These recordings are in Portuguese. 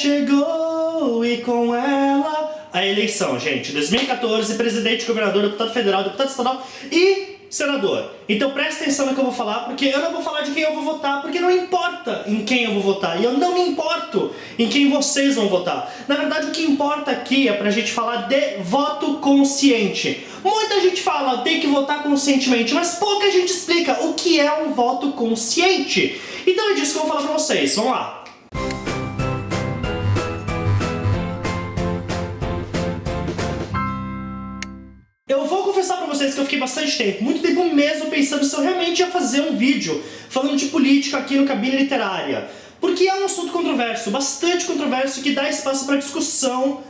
chegou e com ela a eleição, gente. 2014, presidente, governador, deputado federal, deputado estadual e senador. Então presta atenção no que eu vou falar, porque eu não vou falar de quem eu vou votar, porque não importa em quem eu vou votar. E eu não me importo em quem vocês vão votar. Na verdade, o que importa aqui é pra gente falar de voto consciente. Muita gente fala, tem que votar conscientemente, mas pouca gente explica o que é um voto consciente. Então é disso que eu vou falar pra vocês. Vamos lá. Eu vou confessar pra vocês que eu fiquei bastante tempo, muito tempo mesmo, pensando se eu realmente ia fazer um vídeo falando de política aqui no Cabine Literária. Porque é um assunto controverso, bastante controverso, que dá espaço pra discussão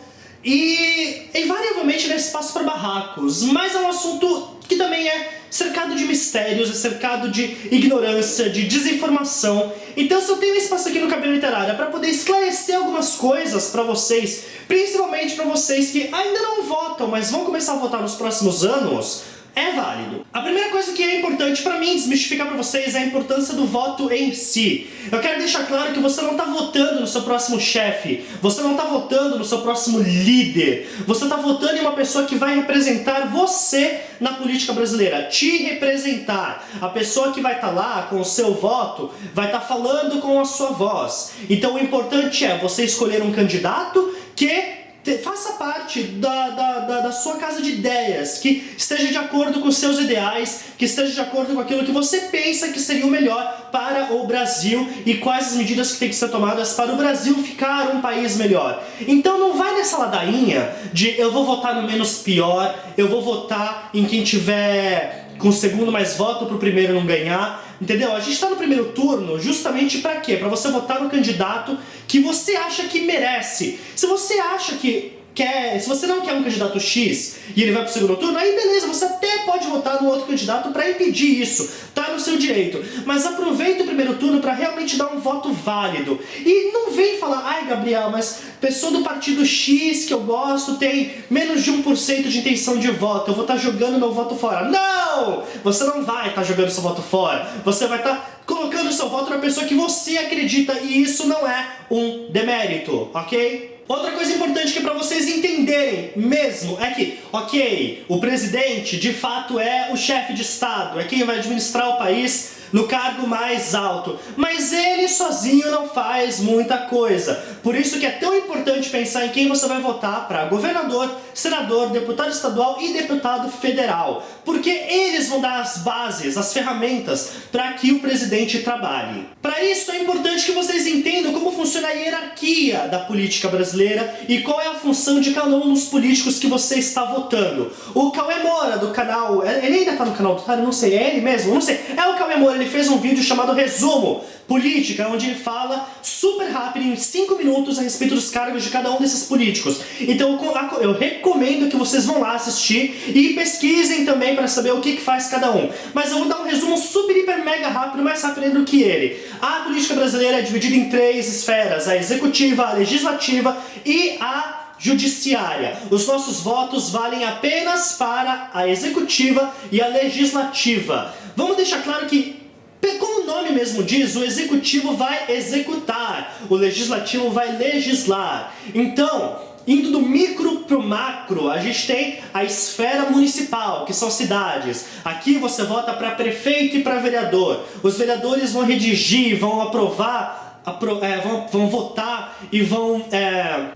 e invariavelmente dá espaço pra barracos. Mas é um assunto que também é cercado de mistérios, é cercado de ignorância, de desinformação. Então se eu tenho espaço aqui no Cabine Literária para poder esclarecer algumas coisas para vocês, principalmente para vocês que ainda não votam, mas vão começar a votar nos próximos anos, é válido. A primeira coisa que é importante para mim desmistificar para vocês é a importância do voto em si. Eu quero deixar claro que você não está votando no seu próximo chefe, você não está votando no seu próximo líder, você está votando em uma pessoa que vai representar você na política brasileira, te representar. A pessoa que vai estar lá com o seu voto vai estar falando com a sua voz. Então o importante é você escolher um candidato que faça parte da sua casa de ideias, que esteja de acordo com os seus ideais, que esteja de acordo com aquilo que você pensa que seria o melhor para o Brasil e quais as medidas que têm que ser tomadas para o Brasil ficar um país melhor. Então não vai nessa ladainha de eu vou votar no menos pior, eu vou votar em quem tiver com o segundo mais voto para o primeiro não ganhar. Entendeu? A gente está no primeiro turno justamente para quê? Para você votar no candidato que você acha que merece. Se você acha que se você não quer um candidato X e ele vai pro segundo turno, aí beleza, você até pode votar no outro candidato para impedir isso, tá no seu direito. Mas aproveita o primeiro turno para realmente dar um voto válido. E não vem falar, ai Gabriel, mas pessoa do partido X que eu gosto tem menos de 1% de intenção de voto, eu vou estar jogando meu voto fora. Não! Você não vai estar jogando seu voto fora, você vai estar colocando seu voto na pessoa que você acredita, e isso não é um demérito, ok? Outra coisa importante que é pra vocês entenderem mesmo é que, ok, o presidente de fato é o chefe de Estado, é quem vai administrar o país no cargo mais alto, mas ele sozinho não faz muita coisa. Por isso que é tão importante pensar em quem você vai votar para governador, senador, deputado estadual e deputado federal, porque eles vão dar as bases, as ferramentas para que o presidente trabalhe. Para isso é importante que vocês entendam como funciona a hierarquia da política brasileira e qual é a função de cada um dos políticos que você está votando. O Cauê Moura do canal, ele ainda tá no canal do Otário? Não sei, é ele mesmo? Não sei, é o Cauê Moura. Ele fez um vídeo chamado Resumo Política, onde ele fala super rápido, em 5 minutos, a respeito dos cargos de cada um desses políticos. Então eu recomendo que vocês vão lá assistir e pesquisem também para saber o que faz cada um. Mas eu vou dar um resumo super, hiper, mega rápido, mais rápido do que ele. A política brasileira é dividida em 3 esferas: a executiva, a legislativa e a judiciária. Os nossos votos valem apenas para a executiva e a legislativa. Vamos deixar claro que, como o nome mesmo diz, o executivo vai executar, o legislativo vai legislar. Então, indo do micro pro macro, a gente tem a esfera municipal, que são cidades. Aqui você vota para prefeito e para vereador. Os vereadores vão redigir, vão aprovar, vão votar e vão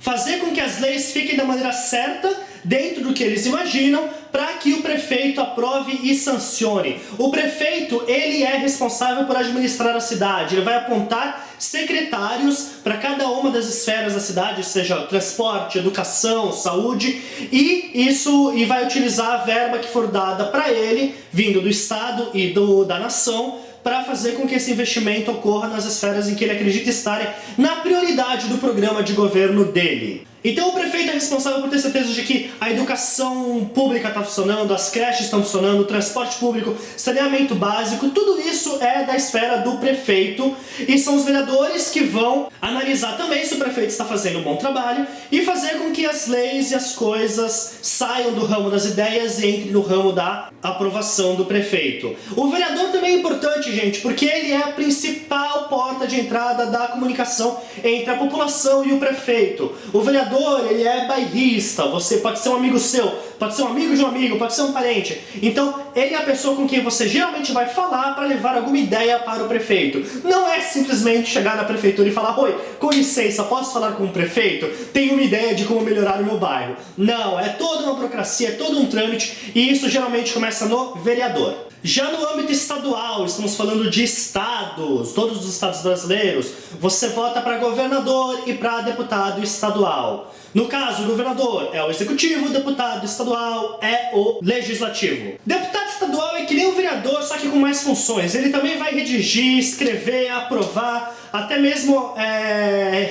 fazer com que as leis fiquem da maneira certa, dentro do que eles imaginam, para que o prefeito aprove e sancione. O prefeito, ele é responsável por administrar a cidade, ele vai apontar secretários para cada uma das esferas da cidade, seja transporte, educação, saúde, e vai utilizar a verba que for dada para ele, vindo do Estado e da nação, para fazer com que esse investimento ocorra nas esferas em que ele acredita estarem na prioridade do programa de governo dele. Então o prefeito é responsável por ter certeza de que a educação pública está funcionando, as creches estão funcionando, o transporte público, saneamento básico, tudo isso é da esfera do prefeito e são os vereadores que vão analisar também se o prefeito está fazendo um bom trabalho e fazer com que as leis e as coisas saiam do ramo das ideias e entrem no ramo da aprovação do prefeito. O vereador também é importante, gente, porque ele é a principal porta de entrada da comunicação entre a população e o prefeito. O vereador, ele é bairrista, você pode ser um amigo seu, pode ser um amigo de um amigo, pode ser um parente. Então, ele é a pessoa com quem você geralmente vai falar para levar alguma ideia para o prefeito. Não é simplesmente chegar na prefeitura e falar: oi, com licença, posso falar com o prefeito? Tenho uma ideia de como melhorar o meu bairro. Não, é toda uma burocracia, é todo um trâmite e isso geralmente começa no vereador. Já no âmbito estadual, estamos falando de estados, todos os estados brasileiros, você vota para governador e para deputado estadual. No caso, o governador é o executivo, o deputado estadual é o legislativo. Deputado estadual é que nem o vereador, só que com mais funções. Ele também vai redigir, escrever, aprovar, até mesmo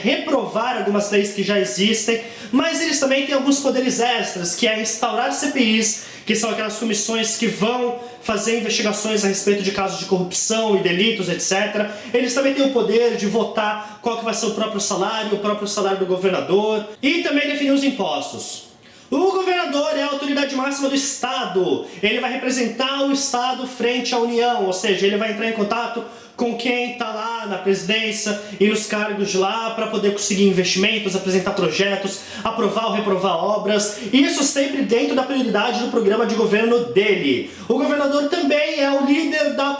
reprovar algumas leis que já existem, mas eles também têm alguns poderes extras, que é instaurar CPIs, que são aquelas comissões que vão fazer investigações a respeito de casos de corrupção e delitos, etc. Eles também têm o poder de votar qual que vai ser o próprio salário do governador e também definir os impostos. O governador é a autoridade máxima do Estado. Ele vai representar o Estado frente à União, ou seja, ele vai entrar em contato com quem está lá na presidência e nos cargos de lá para poder conseguir investimentos, apresentar projetos, aprovar ou reprovar obras, isso sempre dentro da prioridade do programa de governo dele. O governador também é o líder da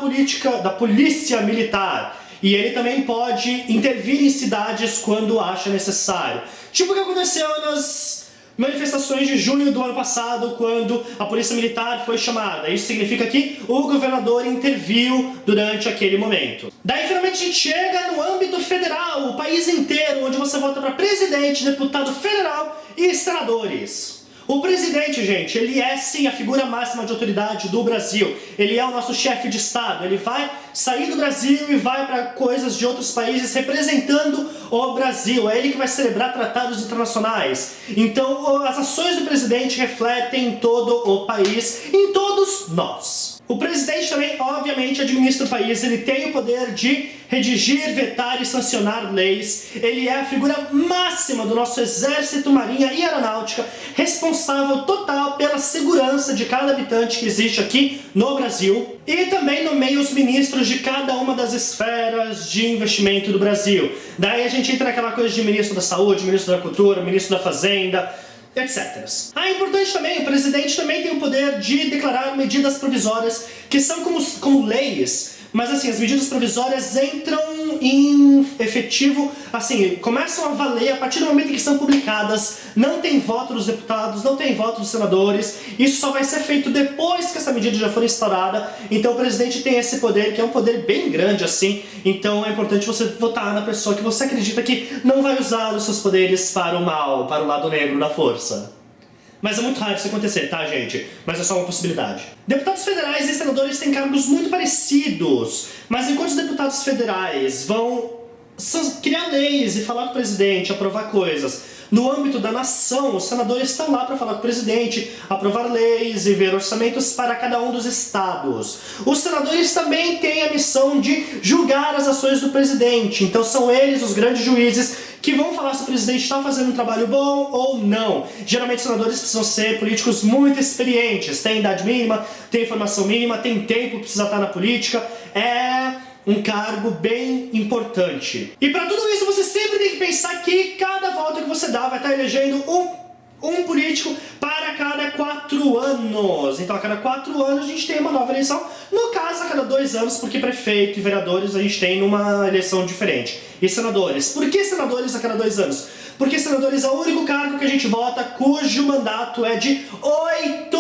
polícia militar e ele também pode intervir em cidades quando acha necessário. Tipo o que aconteceu nas manifestações de junho do ano passado, quando a polícia militar foi chamada. Isso significa que o governador interviu durante aquele momento. Daí finalmente a gente chega no âmbito federal, o país inteiro, onde você vota para presidente, deputado federal e senadores. O presidente, gente, ele é sim a figura máxima de autoridade do Brasil. Ele é o nosso chefe de Estado. Ele vai sair do Brasil e vai para coisas de outros países representando o Brasil. É ele que vai celebrar tratados internacionais. Então, as ações do presidente refletem em todo o país, em todos nós. O presidente também, obviamente, administra o país. Ele tem o poder de redigir, vetar e sancionar leis. Ele é a figura máxima do nosso exército, marinha e aeronáutica, responsável total pela segurança de cada habitante que existe aqui no Brasil. E também nomeia os ministros de cada uma das esferas de investimento do Brasil. Daí a gente entra naquela coisa de ministro da saúde, ministro da cultura, ministro da fazenda, etc. Importante também, o presidente também tem o poder de declarar medidas provisórias que são como leis, mas assim, as medidas provisórias entram em efetivo, assim, começam a valer a partir do momento em que são publicadas. Não tem voto dos deputados, não tem voto dos senadores, isso só vai ser feito depois que essa medida já for instaurada. Então o presidente tem esse poder, que é um poder bem grande assim, então é importante você votar na pessoa que você acredita que não vai usar os seus poderes para o mal, para o lado negro da força. Mas é muito raro isso acontecer, tá, gente? Mas é só uma possibilidade. Deputados federais e senadores têm cargos muito parecidos, mas enquanto os deputados federais vão criar leis e falar com o presidente, aprovar coisas, no âmbito da nação, os senadores estão lá para falar com o presidente, aprovar leis e ver orçamentos para cada um dos estados. Os senadores também têm a missão de julgar as ações do presidente, então são eles os grandes juízes que vão falar se o presidente está fazendo um trabalho bom ou não. Geralmente os senadores precisam ser políticos muito experientes, têm idade mínima, têm formação mínima, têm tempo, precisa estar na política, é um cargo bem importante. E para tudo isso você sempre tem que pensar que cada volta que você dá vai estar elegendo um político para cada 4 anos. Então a cada 4 anos a gente tem uma nova eleição. No caso, a cada 2 anos, porque prefeito e vereadores a gente tem numa eleição diferente. E senadores. Por que senadores a cada 2 anos? Porque senadores é o único cargo que a gente vota cujo mandato é de 8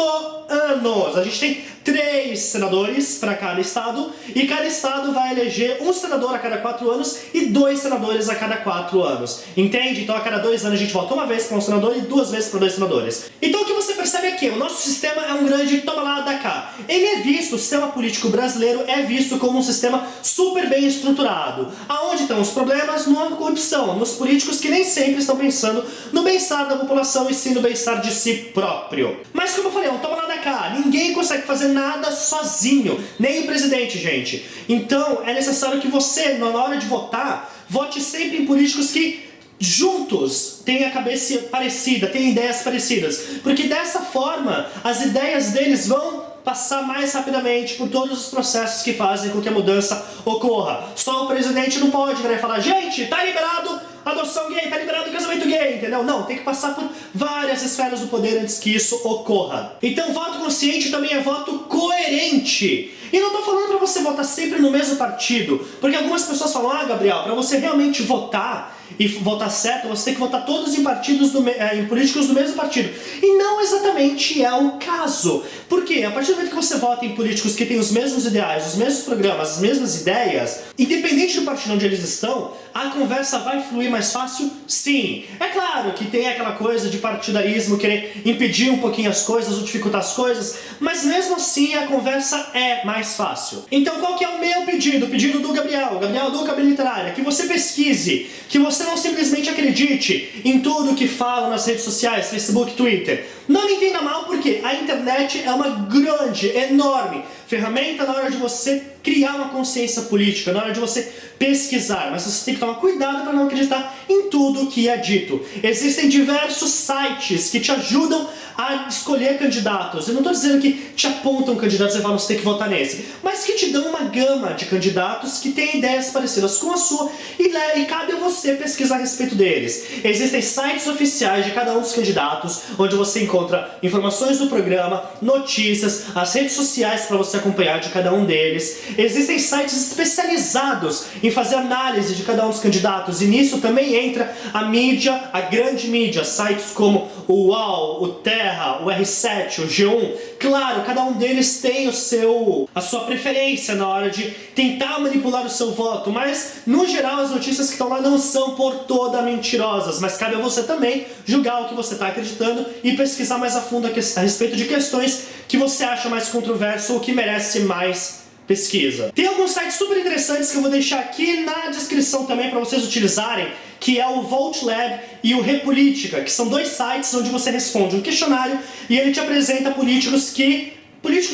anos. A gente tem 3 senadores para cada estado e cada estado vai eleger um senador a cada 4 anos e 2 senadores a cada 4 anos. Entende? Então a cada 2 anos a gente vota uma vez para um senador e 2 vezes para 2 senadores. Então o que você percebe é que o nosso sistema é um grande toma lá da cá. Ele é visto, o sistema político brasileiro é visto como um sistema super bem estruturado. Aonde estão os problemas? Na corrupção, nos políticos que nem sempre estão pensando no bem-estar da população e sim no bem-estar de si próprio. Mas como eu falei, é um toma lá da cá. Ninguém consegue fazer nada sozinho, nem o presidente, gente. Então é necessário que você, na hora de votar, vote sempre em políticos que juntos têm a cabeça parecida, têm ideias parecidas, porque dessa forma as ideias deles vão passar mais rapidamente por todos os processos que fazem com que a mudança ocorra. Só o presidente não pode virar e falar: gente, tá liberado adoção gay, tá liberado casamento gay, entendeu? Não, tem que passar por várias esferas do poder antes que isso ocorra. Então voto consciente também é voto coerente. E não tô falando pra você votar sempre no mesmo partido, porque algumas pessoas falam: ah, Gabriel, pra você realmente votar e votar certo, você tem que votar todos em partidos em políticos do mesmo partido. E não exatamente é o caso. Por quê? A partir do momento que você vota em políticos que têm os mesmos ideais, os mesmos programas, as mesmas ideias, independente do partido onde eles estão, a conversa vai fluir mais fácil? Sim. É claro que tem aquela coisa de partidarismo, querer impedir um pouquinho as coisas ou dificultar as coisas, mas mesmo assim a conversa é mais fácil. Então qual que é o meu pedido? O pedido do Gabriel do Cabine Literária, que você pesquise, que você não simplesmente acredite em tudo que falam nas redes sociais, Facebook, Twitter. Não me entenda mal, porque a internet é uma grande, enorme ferramenta na hora de você criar uma consciência política, na hora de você pesquisar, mas você tem que tomar cuidado para não acreditar em tudo que é dito. Existem diversos sites que te ajudam a escolher candidatos. Eu não estou dizendo que te apontam candidatos e falam: você tem que votar nesse, mas que te dão uma gama de candidatos que têm ideias parecidas com a sua e cabe a você pesquisar a respeito deles. Existem sites oficiais de cada um dos candidatos, onde você encontra informações do programa, notícias, as redes sociais para você acompanhar de cada um deles. Existem sites especializados em fazer análise de cada um dos candidatos, e nisso também entra a mídia, a grande mídia, sites como o UOL, o Terra, o R7, o G1. Claro, cada um deles tem a sua preferência na hora de tentar manipular o seu voto, mas no geral as notícias que estão lá não são por toda mentirosas, mas cabe a você também julgar o que você está acreditando e pesquisar mais a fundo a respeito de questões que você acha mais controverso ou que merece mais pesquisa. Tem alguns sites super interessantes que eu vou deixar aqui na descrição também para vocês utilizarem, que é o Vote Lab e o Repolítica, que são dois sites onde você responde um questionário e ele te apresenta políticos,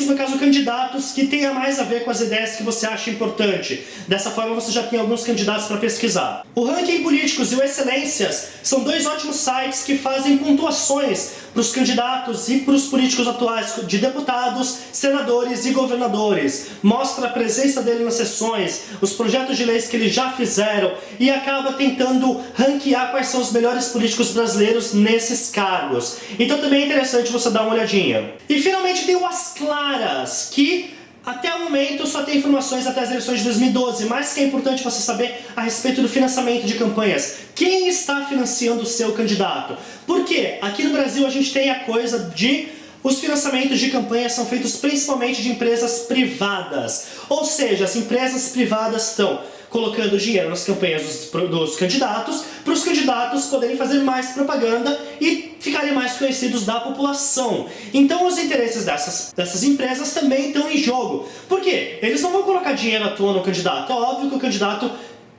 no caso candidatos, que tenha mais a ver com as ideias que você acha importante. Dessa forma você já tem alguns candidatos para pesquisar. O Ranking Políticos e o Excelências são dois ótimos sites que fazem pontuações para os candidatos e para os políticos atuais, de deputados, senadores e governadores. Mostra a presença dele nas sessões, os projetos de leis que eles já fizeram e acaba tentando ranquear quais são os melhores políticos brasileiros nesses cargos. Então também é interessante você dar uma olhadinha. E finalmente tem o As Claras, que até o momento só tem informações até as eleições de 2012, mas que é importante você saber a respeito do financiamento de campanhas. Quem está financiando o seu candidato? Porque aqui no Brasil a gente tem a coisa de os financiamentos de campanha são feitos principalmente de empresas privadas. Ou seja, as empresas privadas estão colocando dinheiro nas campanhas dos candidatos, para os candidatos poderem fazer mais propaganda e ficarem mais conhecidos da população. Então os interesses dessas empresas também estão em jogo. Por quê? Eles não vão colocar dinheiro à toa no candidato. É óbvio que o candidato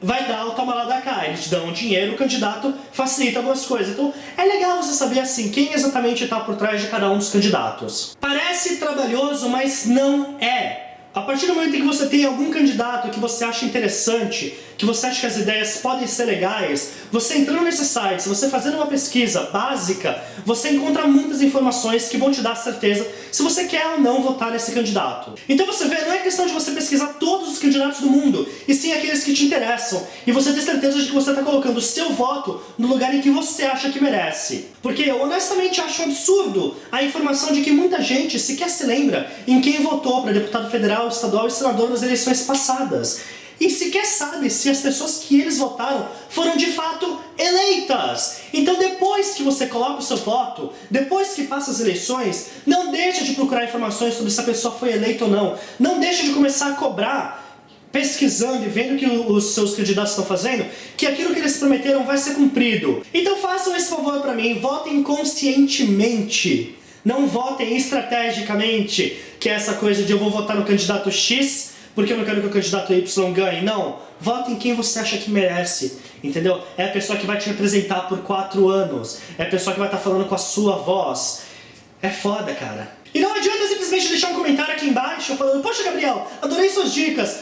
vai dar o toma lá da cá. Eles dão dinheiro, o candidato facilita algumas coisas. Então é legal você saber assim quem exatamente está por trás de cada um dos candidatos. Parece trabalhoso, mas não é. A partir do momento em que você tem algum candidato que você acha interessante, que você acha que as ideias podem ser legais, você entrando nesses sites, você fazendo uma pesquisa básica, você encontra muitas informações que vão te dar certeza se você quer ou não votar nesse candidato. Então você vê, não é questão de você pesquisar todos os candidatos do mundo, e sim aqueles que te interessam, e você ter certeza de que você está colocando o seu voto no lugar em que você acha que merece. Porque eu honestamente acho absurdo a informação de que muita gente sequer se lembra em quem votou para deputado federal, estadual e senador nas eleições passadas. E sequer sabe se as pessoas que eles votaram foram de fato eleitas. Então depois que você coloca o seu voto, depois que passa as eleições, não deixa de procurar informações sobre se a pessoa foi eleita ou não. Não deixa de começar a cobrar, pesquisando e vendo o que os seus candidatos estão fazendo, que aquilo que eles prometeram vai ser cumprido. Então façam esse favor pra mim, votem conscientemente. Não votem estrategicamente, que é essa coisa de eu vou votar no candidato X porque eu não quero que o candidato Y ganhe. Não, vote em quem você acha que merece, entendeu? É a pessoa que vai te representar por 4 anos, é a pessoa que vai estar falando com a sua voz. É foda, cara. E não adianta simplesmente deixar um comentário aqui embaixo falando: poxa, Gabriel, adorei suas dicas,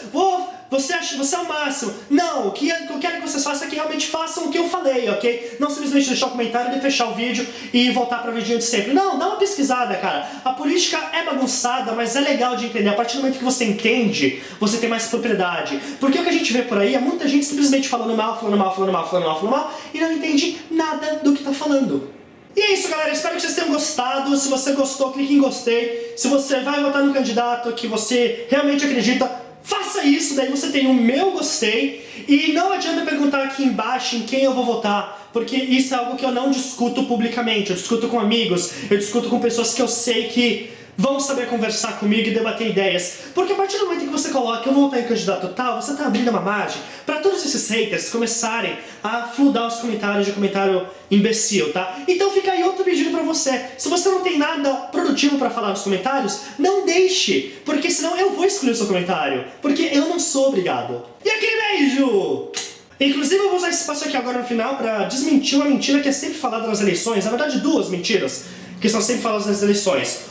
você é o máximo. Não, o que eu quero que vocês façam é que realmente façam o que eu falei, ok? Não simplesmente deixar o comentário e fechar o vídeo e voltar para o vídeo de sempre. Não, dá uma pesquisada, cara. A política é bagunçada, mas é legal de entender. A partir do momento que você entende, você tem mais propriedade. Porque o que a gente vê por aí é muita gente simplesmente falando mal e não entende nada do que tá falando. E é isso, galera, espero que vocês tenham gostado. Se você gostou, clique em gostei. Se você vai votar no candidato que você realmente acredita, faça isso, daí você tem o meu gostei. E não adianta perguntar aqui embaixo em quem eu vou votar, porque isso é algo que eu não discuto publicamente. Eu discuto com amigos, eu discuto com pessoas que eu sei que vão saber conversar comigo e debater ideias. Porque a partir do momento que você coloca eu vou votar em candidato tal, você tá abrindo uma margem para todos esses haters começarem a fludar os comentários de comentário imbecil, tá? Então fica aí outro pedido pra você. Se você não tem nada produtivo pra falar nos comentários, não deixe, porque senão eu vou excluir o seu comentário, porque eu não sou obrigado. E aquele beijo! Inclusive eu vou usar esse espaço aqui agora no final pra desmentir uma mentira que é sempre falada nas eleições. Na verdade, 2 mentiras que são sempre faladas nas eleições.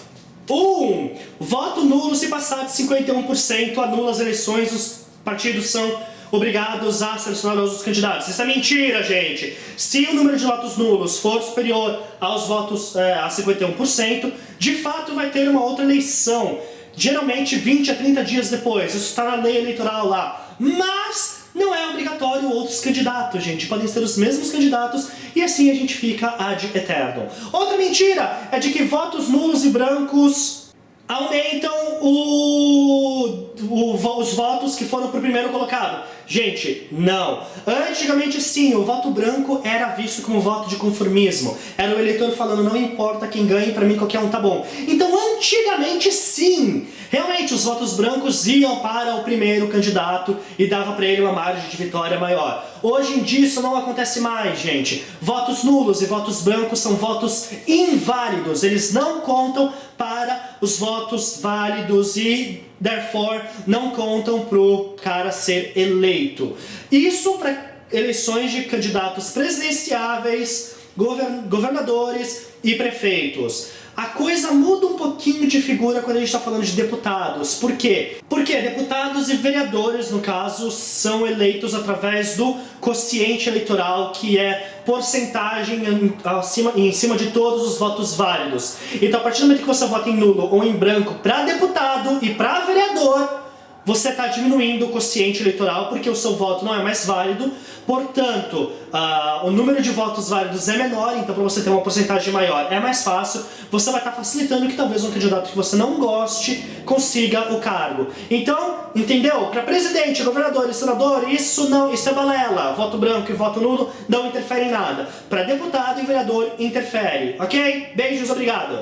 Voto nulo se passar de 51% anula as eleições, os partidos são obrigados a selecionar os candidatos. Isso é mentira, gente! Se o número de votos nulos for superior aos votos a 51%, de fato vai ter uma outra eleição, geralmente 20 a 30 dias depois. Isso está na lei eleitoral lá. Mas não é obrigatório outros candidatos, gente. Podem ser os mesmos candidatos e assim a gente fica ad eternum. Outra mentira é de que votos nulos e brancos aumentam os votos que foram pro primeiro colocado. Gente, não. Antigamente sim, o voto branco era visto como voto de conformismo. Era o eleitor falando, não importa quem ganhe, pra mim qualquer um tá bom. Então antigamente sim, realmente os votos brancos iam para o primeiro candidato e dava pra ele uma margem de vitória maior. Hoje em dia isso não acontece mais, gente. Votos nulos e votos brancos são votos inválidos. Eles não contam para os votos válidos e, therefore, não contam pro cara ser eleito. Isso para eleições de candidatos presidenciáveis, governadores e prefeitos. A coisa muda um pouquinho de figura quando a gente está falando de deputados. Por quê? Porque deputados e vereadores, no caso, são eleitos através do quociente eleitoral, que é porcentagem em cima de todos os votos válidos. Então, a partir do momento que você vota em nulo ou em branco para deputado e para vereador, você está diminuindo o quociente eleitoral porque o seu voto não é mais válido, portanto, o número de votos válidos é menor, então para você ter uma porcentagem maior é mais fácil, você vai estar facilitando que talvez um candidato que você não goste consiga o cargo. Então, entendeu? Para presidente, governador e senador, isso é balela. Voto branco e voto nulo não interferem em nada. Para deputado e vereador interfere, ok? Beijos, obrigado!